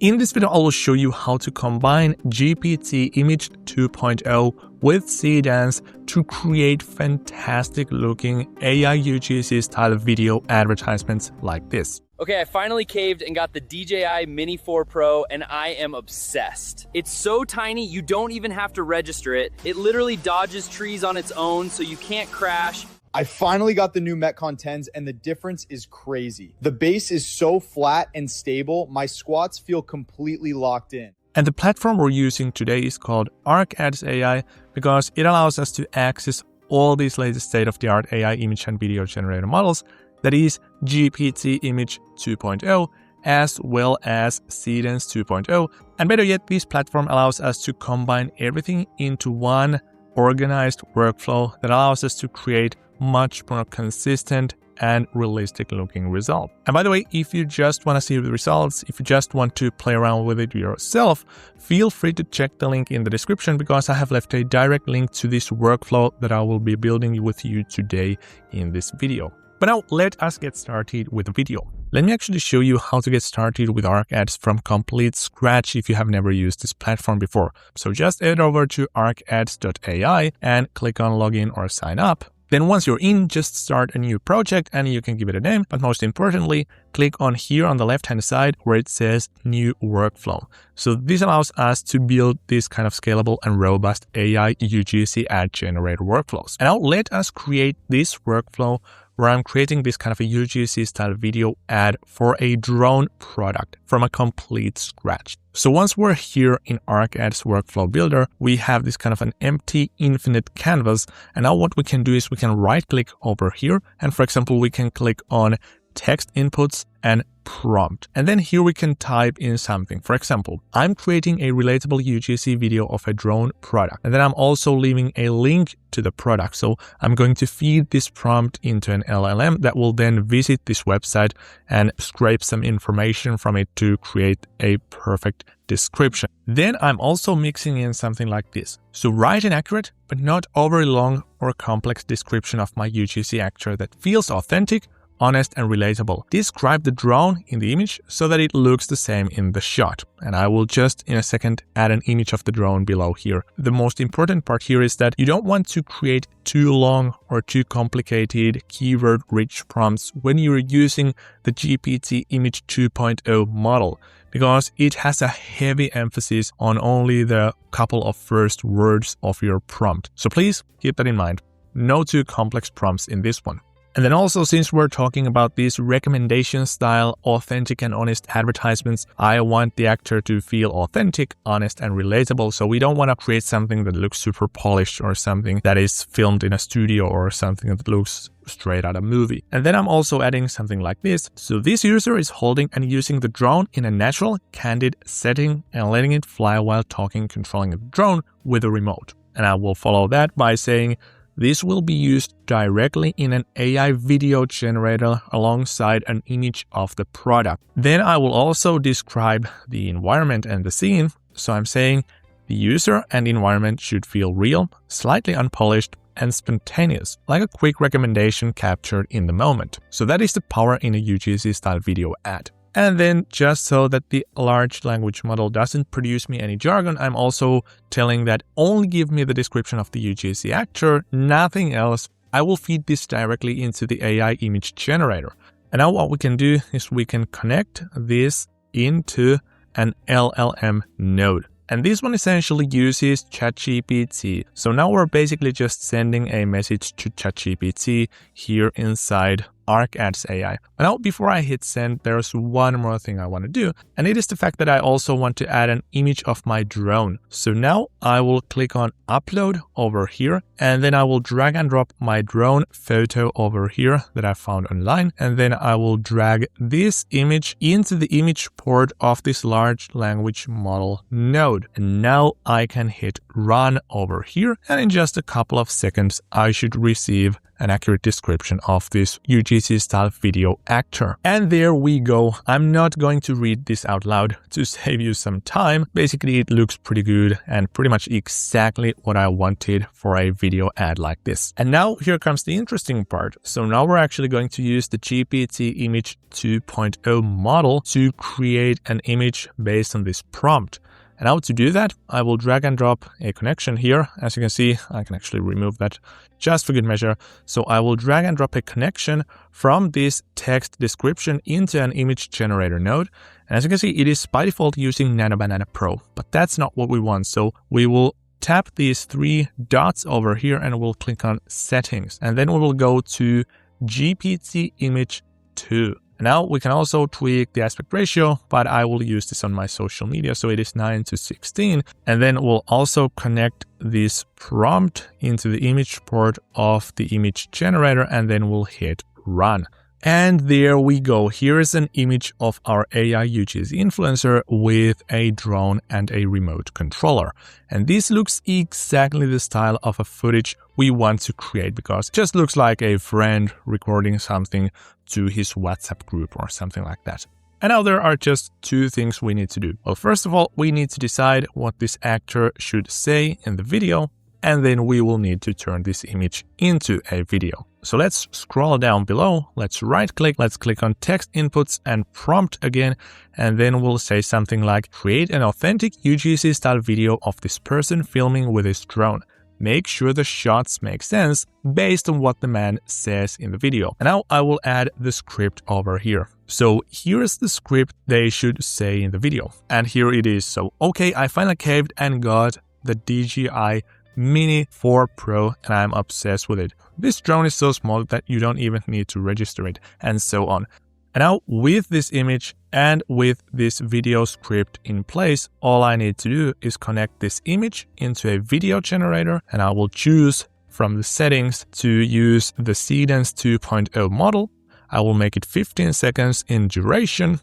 In this video, I will show you how to combine GPT Image 2.0 with Seedance to create fantastic looking AI UGC style video advertisements like this. Okay, I finally caved and got the DJI Mini 4 Pro, and I am obsessed. It's so tiny, you don't even have to register it. It literally dodges trees on its own, so you can't crash. I finally got the new Metcon 10s and the difference is crazy. The base is so flat and stable, my squats feel completely locked in. And the platform we're using today is called ArcAds AI because it allows us to access all these latest state-of-the-art AI image and video generator models, that is GPT Image 2.0, as well as Seedance 2.0. And better yet, this platform allows us to combine everything into one organized workflow that allows us to create much more consistent and realistic looking result. And by the way, if you just want to see the results, if you just want to play around with it yourself, feel free to check the link in the description because I have left a direct link to this workflow that I will be building with you today in this video. But now let us get started with the video. Let me actually show you how to get started with ArcAds from complete scratch if you have never used this platform before. So just head over to arcads.ai and click on login or sign up. Then once you're in, just start a new project and you can give it a name. But most importantly, click on here on the left-hand side where it says new workflow. So this allows us to build this kind of scalable and robust AI UGC ad generator workflows. And now let us create this workflow where I'm creating this kind of a UGC style video ad for a drone product from a complete scratch. So once we're here in ArcAds Workflow Builder, we have this kind of an empty infinite canvas. And now what we can do is we can right click over here. And for example, we can click on text inputs and prompt. And then here we can type in something. For example, I'm creating a relatable UGC video of a drone product. And then I'm also leaving a link to the product. So I'm going to feed this prompt into an LLM that will then visit this website and scrape some information from it to create a perfect description. Then I'm also mixing in something like this. So write an accurate, but not overly long or complex description of my UGC actor that feels authentic, honest and relatable. Describe the drone in the image so that it looks the same in the shot. And I will just in a second add an image of the drone below here. The most important part here is that you don't want to create too long or too complicated keyword-rich prompts when you're using the GPT Image 2.0 model, because it has a heavy emphasis on only the couple of first words of your prompt. So please keep that in mind. No too complex prompts in this one. And then also, since we're talking about these recommendation style, authentic and honest advertisements, I want the actor to feel authentic, honest and relatable. So we don't want to create something that looks super polished or something that is filmed in a studio or something that looks straight out of a movie. And then I'm also adding something like this. So this user is holding and using the drone in a natural, candid setting and letting it fly while talking, controlling the drone with a remote. And I will follow that by saying, this will be used directly in an AI video generator alongside an image of the product. Then I will also describe the environment and the scene. So I'm saying the user and environment should feel real, slightly unpolished, and spontaneous, like a quick recommendation captured in the moment. So that is the power in a UGC style video ad. And then just so that the large language model doesn't produce me any jargon, I'm also telling that only give me the description of the UGC actor, nothing else. I will feed this directly into the AI image generator. And now what we can do is we can connect this into an LLM node. And this one essentially uses ChatGPT. So now we're basically just sending a message to ChatGPT here inside ArcAds AI. Now, before I hit send, there's one more thing I want to do, and it is the fact that I also want to add an image of my drone. So now I will click on upload over here, and then I will drag and drop my drone photo over here that I found online, and then I will drag this image into the image port of this large language model node. And now I can hit run over here, and in just a couple of seconds, I should receive an accurate description of this UGC-style video actor. And there we go. I'm not going to read this out loud to save you some time. Basically, it looks pretty good and pretty much exactly what I wanted for a video ad like this. And now here comes the interesting part. So now we're actually going to use the GPT Image 2.0 model to create an image based on this prompt. And now to do that, I will drag and drop a connection here. As you can see, I can actually remove that just for good measure. So I will drag and drop a connection from this text description into an image generator node. And as you can see, it is by default using Nano Banana Pro, but that's not what we want. So we will tap these three dots over here and we'll click on settings. And then we will go to GPT Image 2. Now we can also tweak the aspect ratio, but I will use this on my social media. So it is 9:16. And then we'll also connect this prompt into the image port of the image generator, and then we'll hit run. And there we go. Here is an image of our AI UGC influencer with a drone and a remote controller. And this looks exactly the style of a footage we want to create, because it just looks like a friend recording something to his WhatsApp group or something like that. And now there are just two things we need to do. Well, first of all, we need to decide what this actor should say in the video, and then we will need to turn this image into a video. So let's scroll down below, let's right click, let's click on text inputs and prompt again, and then we'll say something like create an authentic UGC style video of this person filming with his drone. Make sure the shots make sense based on what the man says in the video. And now I will add the script over here. So here's the script they should say in the video. And here it is. So, okay, I finally caved and got the DJI Mini 4 Pro and I'm obsessed with it. This drone is so small that you don't even need to register it, and so on. And now with this image and with this video script in place, all I need to do is connect this image into a video generator, and I will choose from the settings to use the Seedance 2.0 model. I will make it 15 seconds in duration.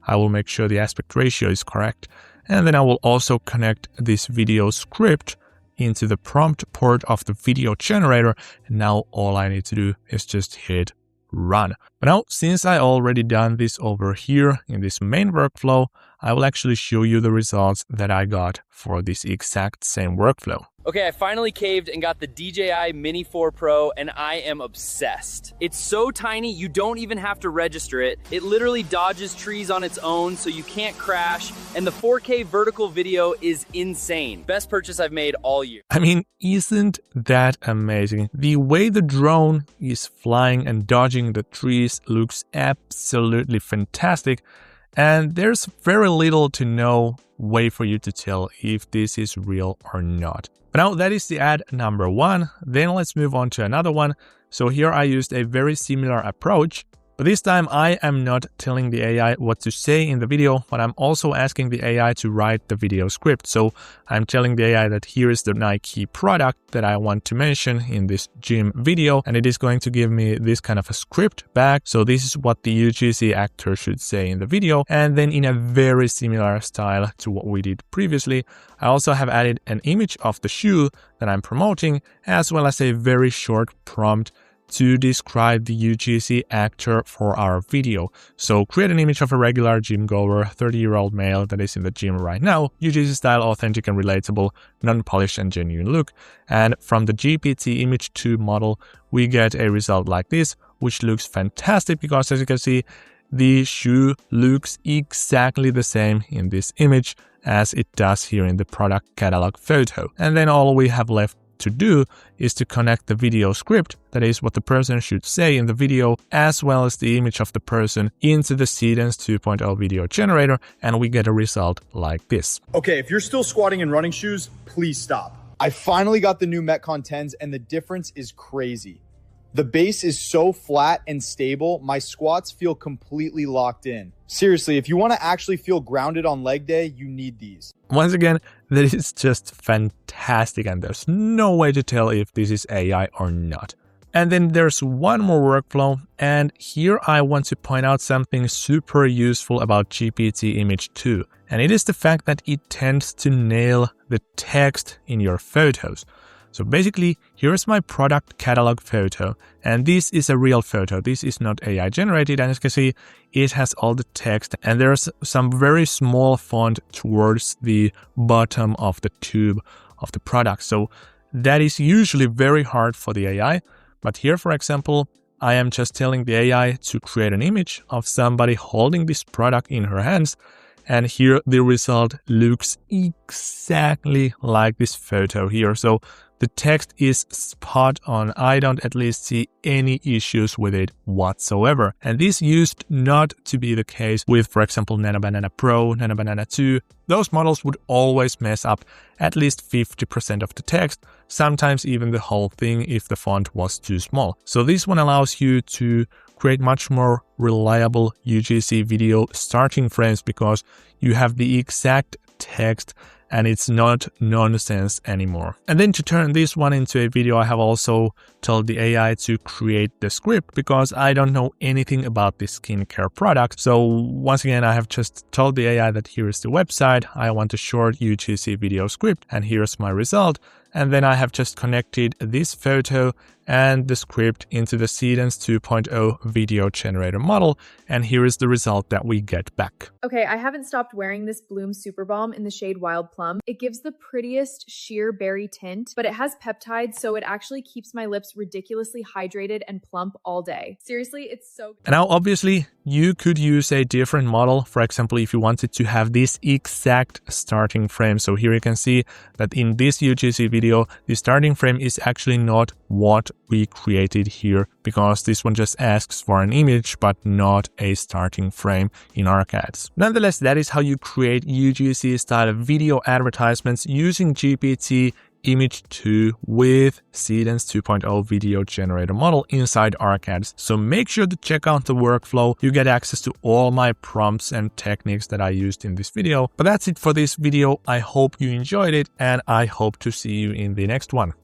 I will make sure the aspect ratio is correct. And then I will also connect this video script into the prompt port of the video generator. And now all I need to do is just hit run. But now, since I already done this over here in this main workflow, I will actually show you the results that I got for this exact same workflow. Okay, I finally caved and got the DJI Mini 4 Pro, and I am obsessed. It's so tiny, you don't even have to register it. It literally dodges trees on its own, so you can't crash, and the 4K vertical video is insane. Best purchase I've made all year. I mean, isn't that amazing? The way the drone is flying and dodging the trees looks absolutely fantastic, and there's very little to no way for you to tell if this is real or not. But now that is the ad number one. Then let's move on to another one. So here I used a very similar approach, but this time I am not telling the AI what to say in the video, but I'm also asking the AI to write the video script. So I'm telling the AI that here is the Nike product that I want to mention in this gym video, and it is going to give me this kind of a script back. So this is what the UGC actor should say in the video, and then in a very similar style to what we did previously, I also have added an image of the shoe that I'm promoting, as well as a very short prompt to describe the UGC actor for our video. So create an image of a regular gym goer, 30-year-old male that is in the gym right now, UGC style, authentic and relatable, non-polished and genuine look. And from the GPT Image 2 model, we get a result like this, which looks fantastic because, as you can see, the shoe looks exactly the same in this image as it does here in the product catalog photo. And then all we have left to do is to connect the video script, that is what the person should say in the video, as well as the image of the person into the Seedance 2.0 video generator, and we get a result like this. Okay, if you're still squatting in running shoes, please stop. I finally got the new Metcon 10s and the difference is crazy. The base is so flat and stable, my squats feel completely locked in. Seriously, if you want to actually feel grounded on leg day, you need these. Once again, that is just fantastic, and there's no way to tell if this is AI or not. And then there's one more workflow, and here I want to point out something super useful about GPT Image 2, and it is the fact that it tends to nail the text in your photos. So basically, here's my product catalog photo, and this is a real photo. This is not AI generated, and as you can see, it has all the text, and there's some very small font towards the bottom of the tube of the product. So that is usually very hard for the AI. But here, for example, I am just telling the AI to create an image of somebody holding this product in her hands. And here the result looks exactly like this photo here. So the text is spot on. I don't at least see any issues with it whatsoever. And this used not to be the case with, for example, Nano Banana Pro, Nano Banana 2. Those models would always mess up at least 50% of the text, sometimes even the whole thing if the font was too small. So this one allows you to create much more reliable UGC video starting frames because you have the exact text and it's not nonsense anymore. And then to turn this one into a video, I have also told the AI to create the script because I don't know anything about this skincare product. So once again, I have just told the AI that here is the website. I want a short UGC video script and here's my result. And then I have just connected this photo and the script into the Seedance 2.0 video generator model. And here is the result that we get back. Okay, I haven't stopped wearing this Bloom Super Balm in the shade Wild Plum. It gives the prettiest sheer berry tint, but it has peptides, so it actually keeps my lips ridiculously hydrated and plump all day. Seriously, it's so good. And now, obviously, you could use a different model. For example, if you wanted to have this exact starting frame. So here you can see that in this UGC video, the starting frame is actually not what we created here because this one just asks for an image, but not a starting frame in ArcAds. Nonetheless, that is how you create UGC-style video advertisements using GPT Image 2 with Seedance 2.0 video generator model inside ArcAds. So make sure to check out the workflow. You get access to all my prompts and techniques that I used in this video. But that's it for this video. I hope you enjoyed it and I hope to see you in the next one.